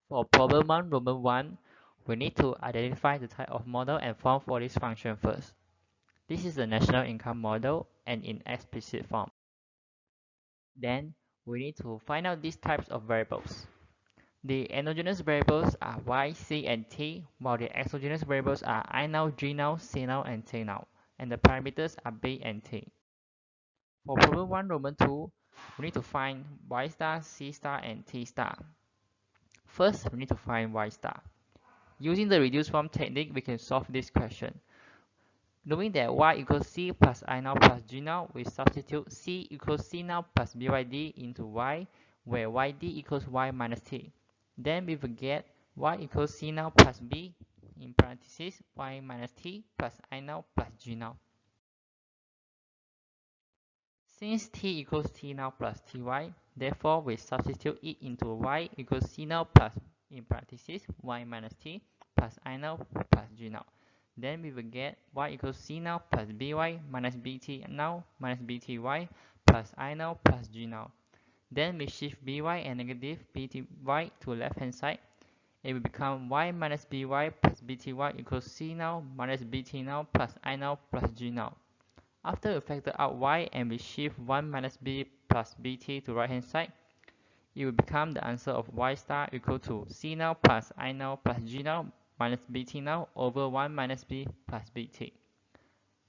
For problem 1, Roman 1, we need to identify the type of model and form for this function first. This is the national income model and in explicit form. Then, we need to find out these types of variables. The endogenous variables are y, c, and t, while the exogenous variables are I now, g now, c now, and t now, and the parameters are b and t. For problem 1, Roman 2, we need to find y star, c star, and t star. First, we need to find y star. Using the reduced form technique, we can solve this question. Knowing that y equals c plus I now plus g now, we substitute c equals c now plus byd into y, where yd equals y minus t. Then we will get y equals c now plus b, in parentheses, y minus t plus I now plus g now. Since t equals t now plus ty, therefore we substitute it into y equals c now plus, in parentheses, y minus t plus I now plus g now. Then we will get y equals c now plus by minus bt now minus bty plus I now plus g now. Then we shift by and negative bty to left hand side. It will become y minus by plus bty equals c now minus bt now plus I now plus g now. After we factor out y and we shift 1 minus b plus bt to right hand side, it will become the answer of y star equal to c now plus I now plus g now minus bt now over 1 minus b plus bt.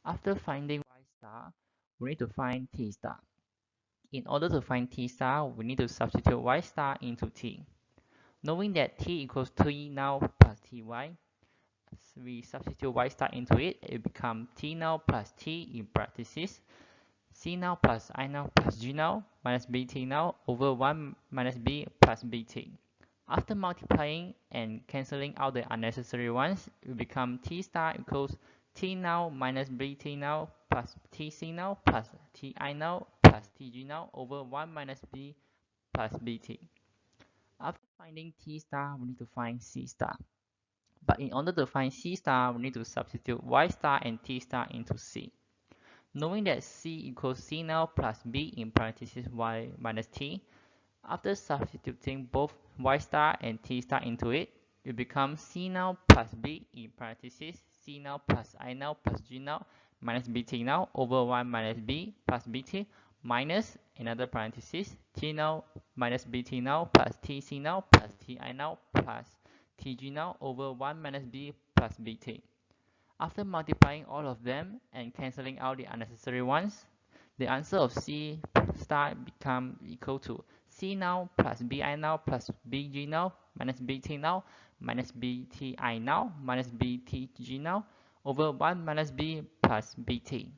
After finding y star, we need to find t star. In order to find t star, we need to substitute y star into t. Knowing that t equals t now plus ty, we substitute y star into it, it becomes t now plus t in parentheses, c now plus I now plus g now minus bt now over 1 minus b plus bt. After multiplying and cancelling out the unnecessary ones, it will become t star equals t now minus bt now plus tc now plus ti now plus tg now over 1 minus b plus bt. After finding t star, we need to find c star. But in order to find c star, we need to substitute y star and t star into c. Knowing that c equals c now plus b in parentheses y minus t, after substituting both y star and t star into it, it becomes c now plus b in parentheses c now plus I now plus g now minus bt now over 1 minus b plus bt minus another parenthesis t now minus bt now plus tc now plus ti now plus tg now over 1 minus b plus bt. After multiplying all of them and cancelling out the unnecessary ones, the answer of c star become equal to c now plus bi now plus bg now minus bt now minus bti now minus btg now over 1 minus b plus bt.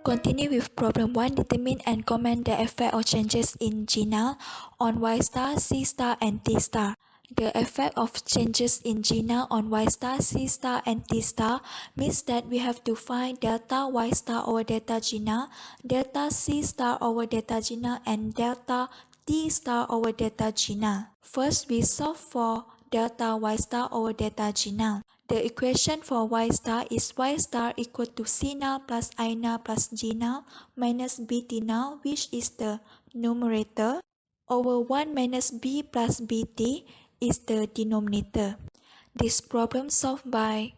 Continue with problem 1. Determine and comment the effect of changes in G null on Y star, C star, and T star. The effect of changes in G null on Y star, C star, and T star means that we have to find delta Y star over delta G null, delta C star over delta G null, and delta T star over delta G null. First, we solve for delta Y star over delta G null. The equation for y star is y star equal to c null plus I null plus g null minus bt null, which is the numerator, over 1 minus b plus bt is the denominator. This problem solved by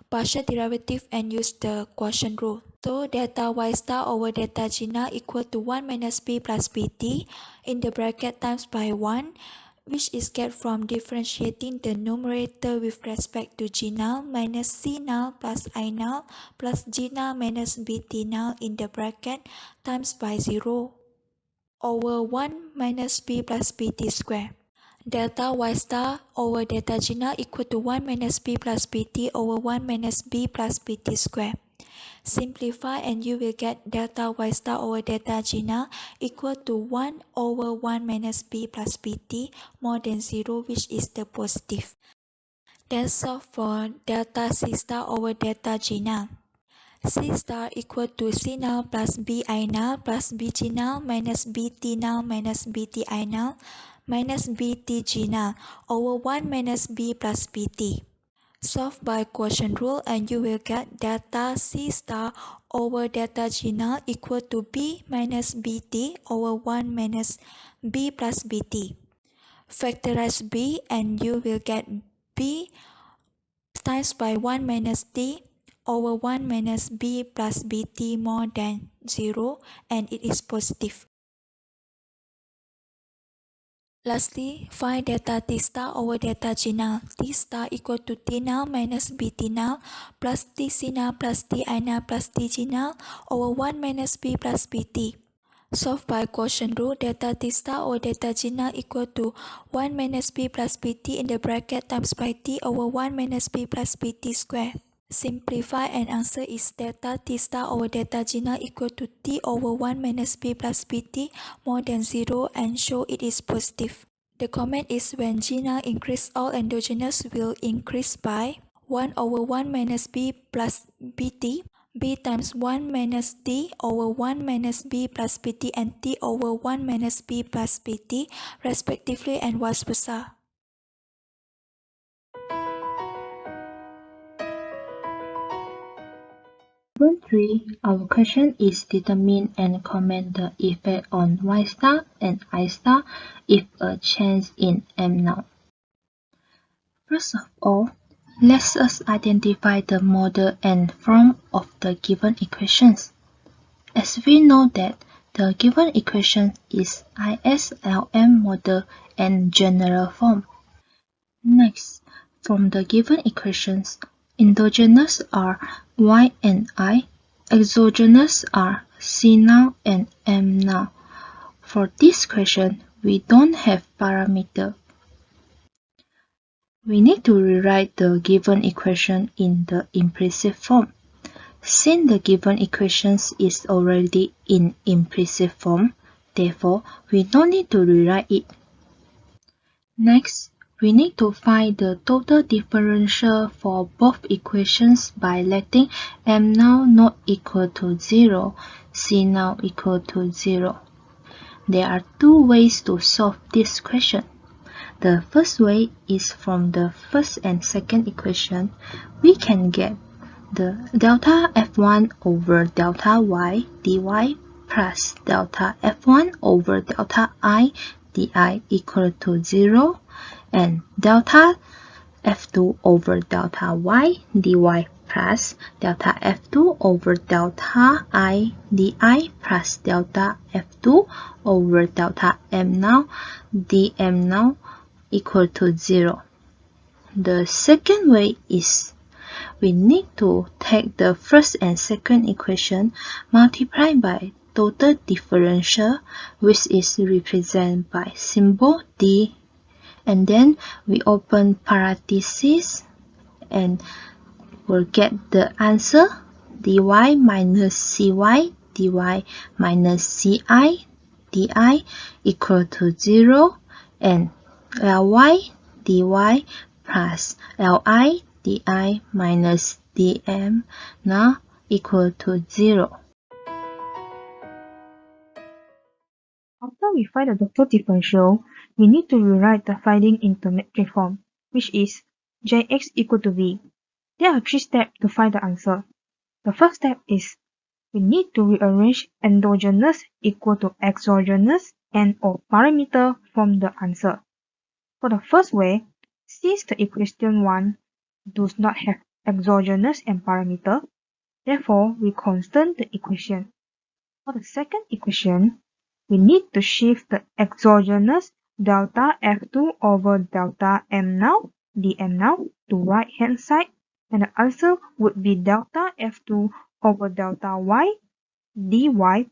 partial derivative and use the quotient rule. So delta y star over delta g null equal to 1 minus b plus bt in the bracket times by 1, which is get from differentiating the numerator with respect to g null minus c null plus I null plus g null minus bt null in the bracket times by 0 over 1 minus b plus bt square. Delta y star over delta g null equal to 1 minus b plus bt over 1 minus b plus bt square. Simplify and you will get delta y star over delta g null equal to 1 over 1 minus b plus bt more than 0, which is the positive. Then solve for delta c star over delta g null. C star equal to c null plus bi null plus bg null minus bt null minus bti null minus btg null over 1 minus b plus bt. Solve by quotient rule and you will get delta C star over delta G null equal to B minus BT over 1 minus B plus BT. Factorize B and you will get B times by 1 minus T over 1 minus B plus BT more than 0 and it is positive. Lastly, find delta T star over delta G null. T star equal to T null minus BT null plus TC null plus TI null plus TG null over 1 minus B plus BT. Solve by quotient rule, delta T star over delta G null equal to 1 minus B plus BT in the bracket times by T over 1 minus B plus BT squared. Simplify and answer is delta T star over delta G null equal to T over 1 minus B plus BT more than 0 and show it is positive. The comment is when G null increase, all endogenous will increase by 1 over 1 minus B plus BT, B times 1 minus T over 1 minus B plus BT and T over 1 minus B plus BT respectively and vice versa. Problem 3. Our question is determine and comment the effect on Y star and I star if a change in M now. First of all, let us identify the model and form of the given equations. As we know that the given equation is ISLM model and general form. Next, from the given equations, endogenous are Y and I, exogenous are C now and M now. For this question, we don't have parameter. We need to rewrite the given equation in the implicit form. Since the given equations is already in implicit form, therefore, we don't need to rewrite it. Next, we need to find the total differential for both equations by letting M now not equal to 0, C now equal to 0. There are two ways to solve this question. The first way is from the first and second equation, we can get the delta F1 over delta Y dy plus delta F1 over delta I di equal to 0 and delta F2 over delta Y dy plus delta F2 over delta I di plus delta F2 over delta M now dm now equal to 0. The second way is we need to take the first and second equation multiplied by total differential, which is represented by symbol D, and then we open parentheses and we'll get the answer dy minus cy dy minus ci di equal to 0 and ly dy plus li di minus dm now equal to 0. After we find the total differential, we need to rewrite the finding into metric form, which is Jx equal to V. There are three steps to find the answer. The first step is we need to rearrange endogenous equal to exogenous and or parameter from the answer. For the first way, since the equation 1 does not have exogenous and parameter, therefore we constant the equation. For the second equation, we need to shift the exogenous delta F2 over delta M now dm now to right hand side, and the answer would be delta F2 over delta Y dy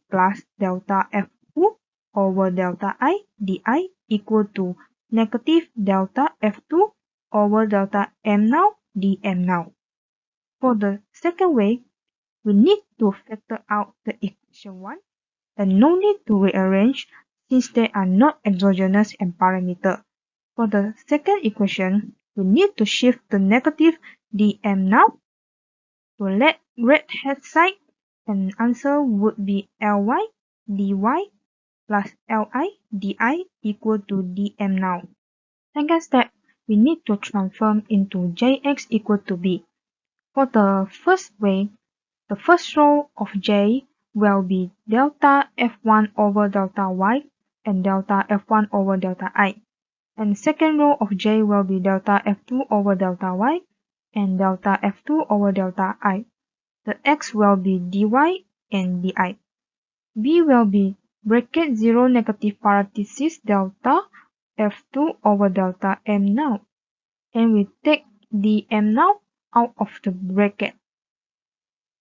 plus delta F2 over delta I di equal to negative delta F2 over delta M now dm now. For the second way, we need to factor out the equation 1 and no need to rearrange since they are not exogenous and parameter. For the second equation, we need to shift the negative dm now to left hand side, and answer would be ly dy plus li di equal to dm now. Second step, we need to transform into Jx equal to B. For the first way, the first row of J will be delta F1 over delta Y and delta F1 over delta I. And the second row of J will be delta F2 over delta Y and delta F2 over delta I. The X will be dy and di. B will be bracket 0 negative parenthesis delta F2 over delta M now. And we take the M now out of the bracket.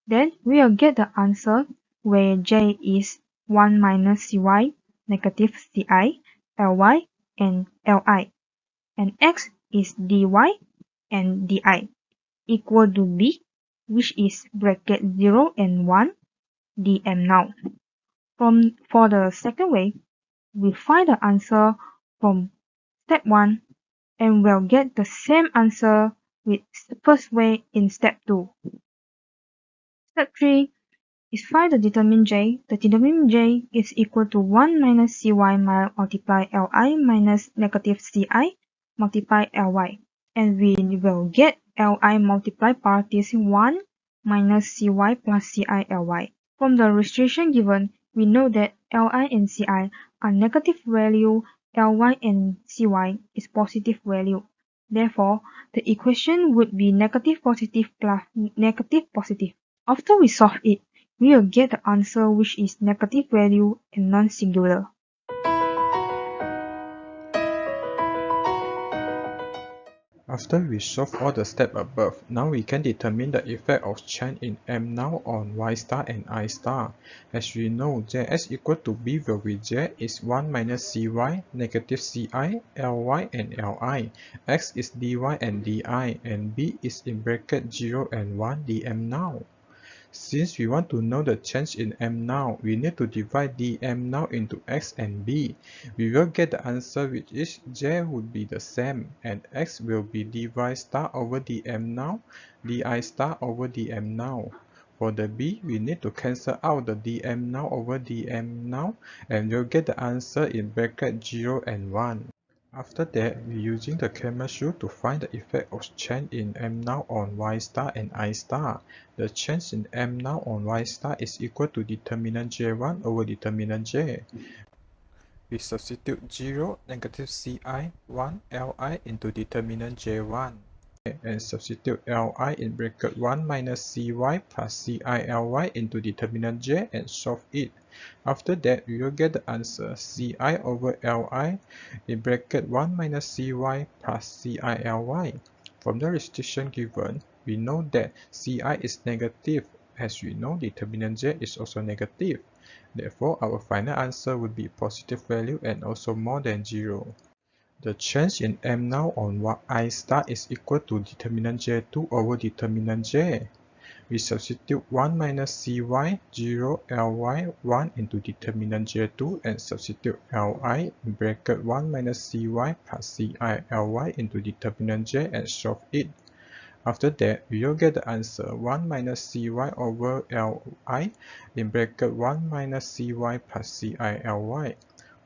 Then we will get the answer where J is 1 minus Cy, negative Ci, Ly, and Li. And X is dy and di equal to B, which is bracket 0 and 1, dm now. For the second way, we find the answer from step 1 and we'll get the same answer with the first way in step 2. Step 3 is find the determinant J. The determinant J is equal to 1 minus Cy multiply Li minus negative Ci multiply Ly. And we will get Li multiply parenthesis 1 minus Cy plus Ci Ly. From the restriction given, we know that Li and Ci are negative value, Ly and Cy is positive value. Therefore, the equation would be negative positive plus negative positive. After we solve it, we will get the answer which is negative value and non-singular. After we solve all the steps above, now we can determine the effect of CHUAN in M now on Y star and I star. As we know, Jx equal to B where we J is 1 minus Cy, negative Ci, Ly and Li. X is dy and di, and B is in bracket 0 and 1 dm now. Since we want to know the change in M now, we need to divide dm now into X and B. We will get the answer which is J would be the same and X will be dy star over dm now, di star over dm now. For the B, we need to cancel out the dm now over dm now and we'll get the answer in bracket 0 and 1. After that, we're using the camera shoe to find the effect of change in M now on Y star and I star. The change in M now on Y star is equal to determinant J1 over determinant J. We substitute 0, negative Ci, 1, Li into determinant J1. And substitute Li in bracket 1 minus Cy plus Ci Ly into determinant J and solve it. After that, we will get the answer Ci over Li in bracket 1 minus Cy plus Ci Ly. From the restriction given, we know that Ci is negative. As we know, determinant J is also negative. Therefore, our final answer would be positive value and also more than 0. The change in M now on I star is equal to determinant J2 over determinant J. We substitute 1 minus Cy, 0, Ly, 1 into determinant J2 and substitute Li in bracket 1 minus Cy plus Ci Ly into determinant J and solve it. After that, we will get the answer 1 minus Cy over Li in bracket 1 minus Cy plus Ci Ly.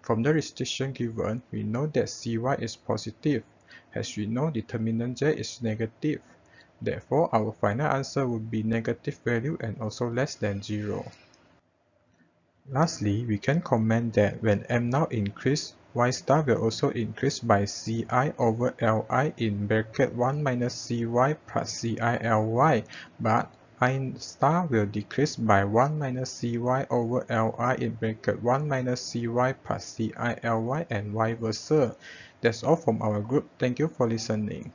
From the restriction given, we know that Cy is positive. As we know, determinant J is negative. Therefore, our final answer would be negative value and also less than 0. Lastly, we can comment that when M now increase, Y star will also increase by Ci over Li in bracket 1 minus Cy plus Ci Ly, but I star will decrease by 1 minus Cy over Li in bracket 1 minus Cy plus Ci Ly and vice versa. That's all from our group. Thank you for listening.